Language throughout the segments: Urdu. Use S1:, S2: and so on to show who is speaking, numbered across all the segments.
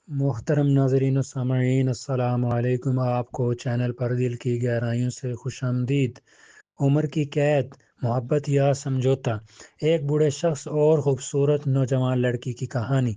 S1: محترم ناظرین و سامعین، السلام علیکم۔ آپ کو چینل پر دل کی گہرائیوں سے خوش آمدید۔ عمر کی قید، محبت یا سمجھوتا، ایک بوڑھے شخص اور خوبصورت نوجوان لڑکی کی کہانی۔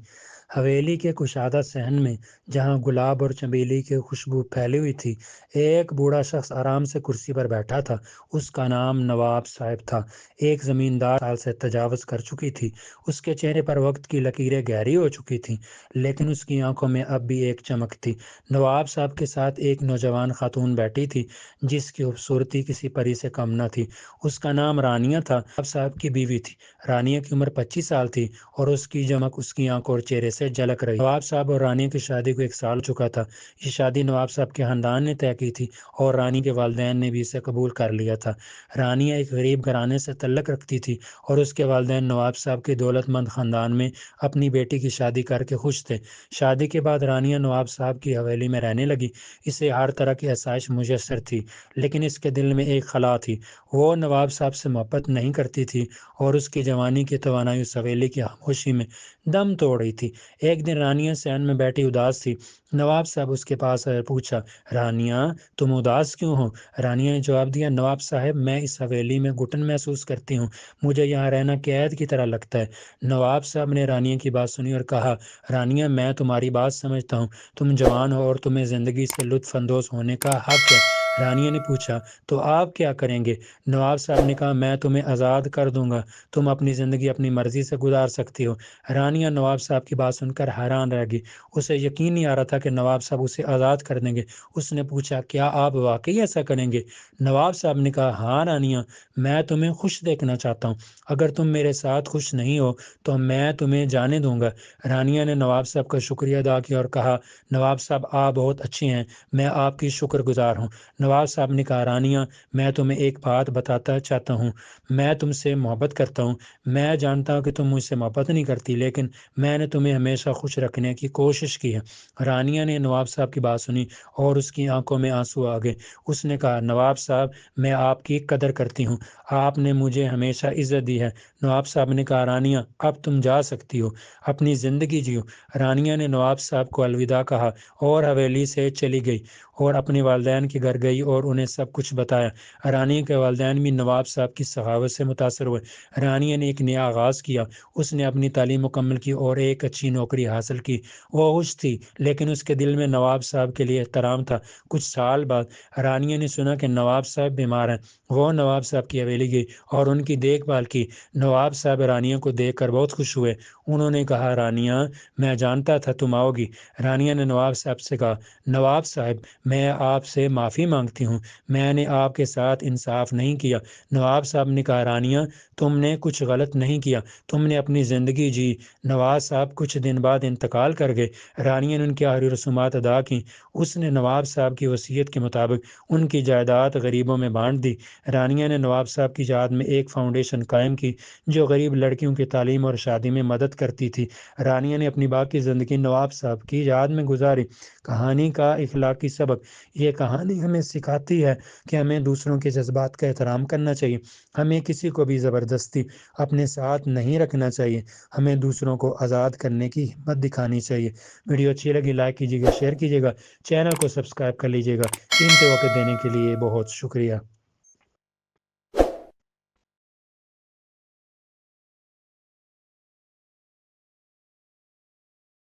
S1: حویلی کے کشادہ صحن میں، جہاں گلاب اور چمیلی کی خوشبو پھیلی ہوئی تھی، ایک بوڑھا شخص آرام سے کرسی پر بیٹھا تھا۔ اس کا نام نواب صاحب تھا۔ ایک زمیندار سال سے تجاوز کر چکی تھی۔ اس کے چہرے پر وقت کی لکیریں گہری ہو چکی تھیں، لیکن اس کی آنکھوں میں اب بھی ایک چمک تھی۔ نواب صاحب کے ساتھ ایک نوجوان خاتون بیٹھی تھی، جس کی خوبصورتی کسی پری سے کم نہ تھی۔ اس کا نام رانیہ تھا، نواب صاحب کی بیوی تھی۔ رانیہ کی عمر 25 سال تھی اور اس کی چمک اس کی آنکھوں اور چہرے سے جھلک رہی۔ نواب صاحب اور رانیہ کی شادی کو 1 سال ہو چکا تھا۔ یہ شادی نواب صاحب کے خاندان نے طے کی تھی اور رانیہ کے والدین نے بھی اسے قبول کر لیا تھا۔ رانیہ ایک غریب گھرانے سے تعلق رکھتی تھی اور اس کے والدین نواب صاحب کے دولت مند خاندان میں اپنی بیٹی کی شادی کر کے خوش تھے۔ شادی کے بعد رانیہ نواب صاحب کی حویلی میں رہنے لگی۔ اسے ہر طرح کی آسائش میسر تھی، لیکن اس کے دل میں ایک خلا تھی۔ وہ نواب صاحب سے محبت نہیں کرتی تھی اور اس کی جوانی کی توانائی اس حویلی کی خاموشی میں دم توڑ رہی تھی۔ ایک دن رانیہ صحن میں بیٹھی اداس تھی۔ نواب صاحب اس کے پاس آئے اور پوچھا، رانیہ، تم اداس کیوں ہو؟ رانیہ نے جواب دیا، نواب صاحب، میں اس حویلی میں گھٹن محسوس کرتی ہوں۔ مجھے یہاں رہنا قید کی طرح لگتا ہے۔ نواب صاحب نے رانیہ کی بات سنی اور کہا، رانیہ، میں تمہاری بات سمجھتا ہوں۔ تم جوان ہو اور تمہیں زندگی سے لطف اندوز ہونے کا حق ہے۔ رانیہ نے پوچھا، تو آپ کیا کریں گے؟ نواب صاحب نے کہا، میں تمہیں آزاد کر دوں گا۔ تم اپنی زندگی اپنی مرضی سے گزار سکتی ہو۔ رانیہ نواب صاحب کی بات سن کر حیران رہ گئی۔ اسے یقین نہیں آ رہا تھا کہ نواب صاحب اسے آزاد کر دیں گے۔ اس نے پوچھا، کیا آپ واقعی ایسا کریں گے؟ نواب صاحب نے کہا، ہاں رانیہ، میں تمہیں خوش دیکھنا چاہتا ہوں۔ اگر تم میرے ساتھ خوش نہیں ہو تو میں تمہیں جانے دوں گا۔ رانیہ نے نواب صاحب کا شکریہ ادا کیا اور کہا، نواب صاحب، آپ بہت اچھے ہیں، میں آپ کی شکر گزار ہوں۔ نواب صاحب نے کہا، رانیہ، میں تمہیں ایک بات بتاتا چاہتا ہوں۔ میں تم سے محبت کرتا ہوں۔ میں جانتا ہوں کہ تم مجھ سے محبت نہیں کرتی، لیکن میں نے تمہیں ہمیشہ خوش رکھنے کی کوشش کی ہے۔ رانیہ نے نواب صاحب کی بات سنی اور اس کی آنکھوں میں آنسو آ گئے۔ اس نے کہا، نواب صاحب، میں آپ کی قدر کرتی ہوں۔ آپ نے مجھے ہمیشہ عزت دی ہے۔ نواب صاحب نے کہا، رانیہ، اب تم جا سکتی ہو، اپنی زندگی جیو۔ رانیہ نے نواب صاحب کو الوداع کہا اور حویلی سے چلی گئی اور اپنے والدین کے گھر گئی اور انہیں سب کچھ بتایا۔ رانیہ کے والدین بھی نواب صاحب کی سخاوت سے متاثر ہوئے۔ رانیہ نے ایک نیا آغاز کیا۔ اس نے اپنی تعلیم مکمل کی اور ایک اچھی نوکری حاصل کی۔ وہ خوش تھی، لیکن اس کے دل میں نواب صاحب کے لیے احترام تھا۔ کچھ سال بعد رانیہ نے سنا کہ نواب صاحب بیمار ہیں۔ وہ نواب صاحب کی حویلی گئی اور ان کی دیکھ بھال کی۔ نواب صاحب رانیہ کو دیکھ کر بہت خوش ہوئے۔ انہوں نے کہا، رانیہ، میں جانتا تھا تم آؤ گی۔ رانیہ نے نواب صاحب سے کہا، نواب صاحب، میں آپ سے معافی مانگتی ہوں، میں نے آپ کے ساتھ انصاف نہیں کیا۔ نواب صاحب نے کہا، رانیہ، تم نے کچھ غلط نہیں کیا، تم نے اپنی زندگی جی۔ نواب صاحب کچھ دن بعد انتقال کر گئے۔ رانیہ نے ان کی آخری رسومات ادا کیں۔ اس نے نواب صاحب کی وصیت کے مطابق ان کی جائیداد غریبوں میں بانٹ دی۔ رانیہ نے نواب صاحب کی یاد میں ایک فاؤنڈیشن قائم کی جو غریب لڑکیوں کی تعلیم اور شادی میں مدد کرتی تھی۔ رانیہ نے اپنی باقی زندگی نواب صاحب کی یاد میں گزاری۔ کہانی کا اخلاقی سبق، یہ کہانی ہمیں سکھاتی ہے کہ ہمیں دوسروں کے جذبات کا احترام کرنا چاہیے۔ ہمیں کسی کو بھی زبردستی اپنے ساتھ نہیں رکھنا چاہیے۔ ہمیں دوسروں کو آزاد کرنے کی ہمت دکھانی چاہیے۔ ویڈیو اچھی لگی لائک کیجیے گا، شیئر کیجیے گا، چینل کو سبسکرائب کر لیجیے گا۔ قیمتی وقت دینے کے لیے بہت شکریہ۔